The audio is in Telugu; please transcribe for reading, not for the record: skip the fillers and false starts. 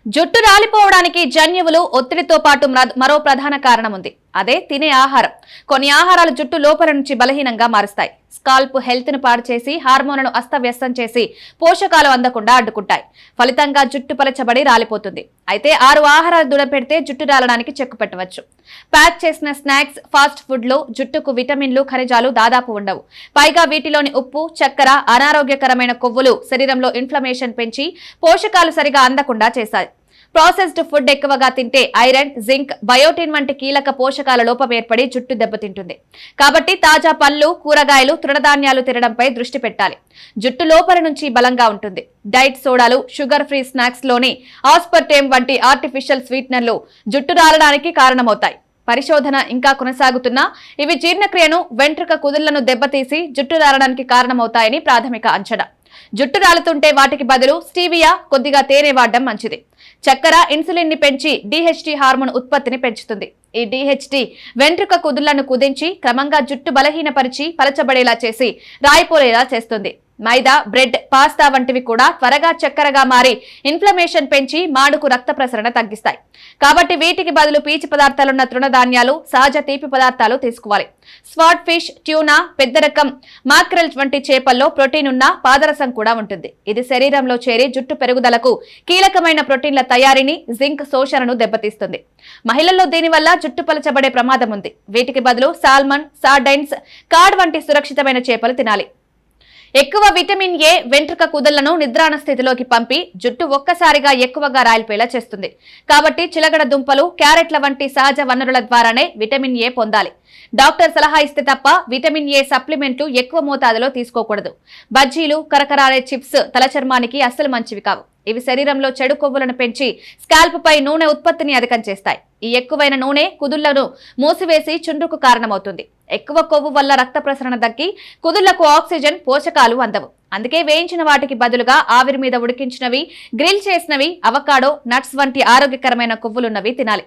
జుట్టు రాలిపోవడానికి జన్యువులు ఒత్తిడితో పాటు మరో ప్రధాన కారణం ఉంది. అదే తినే ఆహారం. కొన్ని ఆహారాలు జుట్టు లోపల నుంచి బలహీనంగా మారుస్తాయి. స్కాల్ప్ హెల్త్ ను పాడు చేసి హార్మోన్లను అస్తవ్యస్తం చేసి పోషకాలు అందకుండా అడ్డుకుంటాయి. ఫలితంగా జుట్టు పలచబడి రాలిపోతుంది. అయితే 6 ఆహారాలు దూరపెడితే జుట్టు రాలడానికి చెక్కు పెట్టవచ్చు. ప్యాక్ చేసిన స్నాక్స్, ఫాస్ట్ ఫుడ్ లో జుట్టుకు విటమిన్లు, ఖనిజాలు దాదాపు ఉండవు. పైగా వీటిలోని ఉప్పు, చక్కెర అనారోగ్యకరమైన కొవ్వులు శరీరంలో ఇన్ఫ్లమేషన్ పెంచి పోషకాలు సరిగా అందకుండా చేస్తాయి. ప్రాసెస్డ్ ఫుడ్ ఎక్కువగా తింటే ఐరన్, జింక్, బయోటిన్ వంటి కీలక పోషకాల లోపం ఏర్పడి జుట్టు దెబ్బతింటుంది. కాబట్టి తాజా పళ్ళు, కూరగాయలు, తృణధాన్యాలు తినడంపై దృష్టి పెట్టాలి. జుట్టు లోపల నుంచి బలంగా ఉంటుంది. డైట్ సోడాలు, షుగర్ ఫ్రీ స్నాక్స్ లోని ఆస్పర్టేమ్ వంటి ఆర్టిఫిషియల్ స్వీట్నర్లు జుట్టు రాలడానికి కారణమవుతాయి. పరిశోధన ఇంకా కొనసాగుతున్నా ఇవి జీర్ణక్రియను, వెంట్రుక కుదుళ్లను దెబ్బతీసి జుట్టు రాలడానికి కారణమవుతాయని ప్రాథమిక అంచనా. జుట్టు రాలుతుంటే వాటికి బదులు స్టీవియా, కొద్దిగా తేనె వాడడం మంచిది. చక్కెర ఇన్సులిన్ ని పెంచి డిహెచ్టి హార్మోన్ ఉత్పత్తిని పెంచుతుంది. ఈ డిహెచ్టి వెంట్రుక కుదుళ్లను కుదించి క్రమంగా జుట్టు బలహీనపరిచి పలచబడేలా చేసి రాయిపోలేలా చేస్తుంది. మైదా, బ్రెడ్, పాస్తా వంటివి కూడా త్వరగా చక్కెరగా మారి ఇన్ఫ్లమేషన్ పెంచి మాడుకు రక్త ప్రసరణ తగ్గిస్తాయి. కాబట్టి వీటికి బదులు పీచు పదార్థాలున్న తృణధాన్యాలు, సహజ తీపి పదార్థాలు తీసుకోవాలి. స్వాట్ ఫిష్, ట్యూనా, పెద్ద రకం మాక్రెల్ వంటి చేపల్లో ప్రోటీన్ ఉన్న పాదరసం కూడా ఉంటుంది. ఇది శరీరంలో చేరి జుట్టు పెరుగుదలకు కీలకమైన ప్రోటీన్ల తయారీని, జింక్ శోషణను దెబ్బతీస్తుంది. మహిళల్లో దీనివల్ల జుట్టు పలచబడే ప్రమాదం ఉంది. వీటికి బదులు సాల్మన్, సార్డైన్స్, కాడ్ వంటి సురక్షితమైన చేపలు తినాలి. ఎక్కువ విటమిన్ ఏ వెంట్రుక కుదుళ్లను నిద్రాణ స్థితిలోకి పంపి జుట్టు ఒక్కసారిగా ఎక్కువగా రాలిపోయేలా చేస్తుంది. కాబట్టి చిలగడ దుంపలు, క్యారెట్ల వంటి సహజ వనరుల ద్వారానే విటమిన్ ఏ పొందాలి. డాక్టర్ సలహా ఇస్తే తప్ప విటమిన్ ఏ సప్లిమెంట్లు ఎక్కువ మోతాదులో తీసుకోకూడదు. బజ్జీలు, కరకరాలే చిప్స్ తల చర్మానికి అస్సలు మంచివి కావు. ఇవి శరీరంలో చెడు కొవ్వులను పెంచి స్కాల్ప్ పై నూనె ఉత్పత్తిని అధికం చేస్తాయి. ఈ ఎక్కువైన నూనె కుదుళ్లను మూసివేసి చుండ్రుకు కారణమవుతుంది. ఎక్కువ కొవ్వు వల్ల రక్త ప్రసరణ తగ్గి కుదుళ్లకు ఆక్సిజన్, పోషకాలు అందవు. అందుకే వేయించిన వాటికి బదులుగా ఆవిరి మీద ఉడికించినవి, గ్రిల్ చేసినవి, అవకాడో, నట్స్ వంటి ఆరోగ్యకరమైన కొవ్వులున్నవి తినాలి.